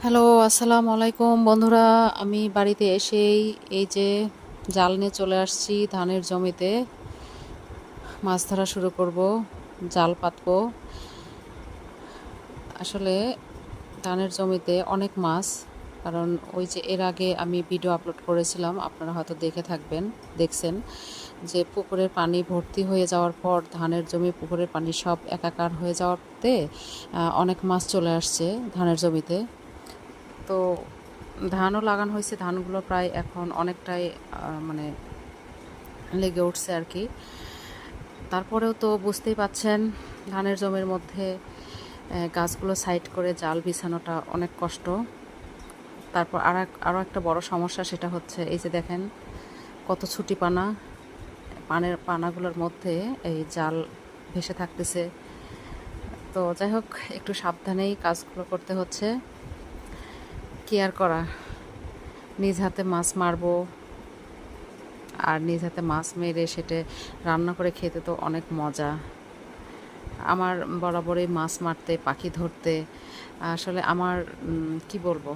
Hello, আসসালামু আলাইকুম বন্ধুরা। আমি বাড়িতে এসেই এই যে জাল নিয়ে চলে আসছি ধানের জমিতে। মাছ ধরা শুরু করব, জাল পাতবো। আসলে ধানের জমিতে অনেক মাছ, কারণ ওই যে এর আগে আমি ভিডিও আপলোড করেছিলাম, আপনারা হয়তো দেখছেন যে পুকুরের পানি ভর্তি হয়ে যাওয়ার পর ধানের জমি পুকুরের পানি সব একাকার হয়ে যাওয়াতে অনেক মাছ চলে আসছে ধানের জমিতে। তো ধানও লাগানো হয়েছে, ধানগুলো প্রায় এখন অনেকটাই মানে লেগে উঠছে আর কি। তারপরেও তো বুঝতেই পাচ্ছেন ধানের জমির মধ্যে গাছগুলো সাইড করে জাল বিছানোটা অনেক কষ্ট। তারপর আরও একটা বড় সমস্যা, সেটা হচ্ছে এই যে দেখেন কত ছুটি পানা, পানাগুলোর মধ্যে এই জাল ভেসে থাকতেছে। তো যাই হোক, একটু সাবধানেই কাজগুলো করতে হচ্ছে। কি আর করা, নিজ হাতে মাছ মারবো, আর নিজ হাতে মাছ মেরে সেটা রান্না করে খেতে তো অনেক মজা। আমার বরাবরই মাছ মারতে, পাখি ধরতে আসলে আমার কি বলবো,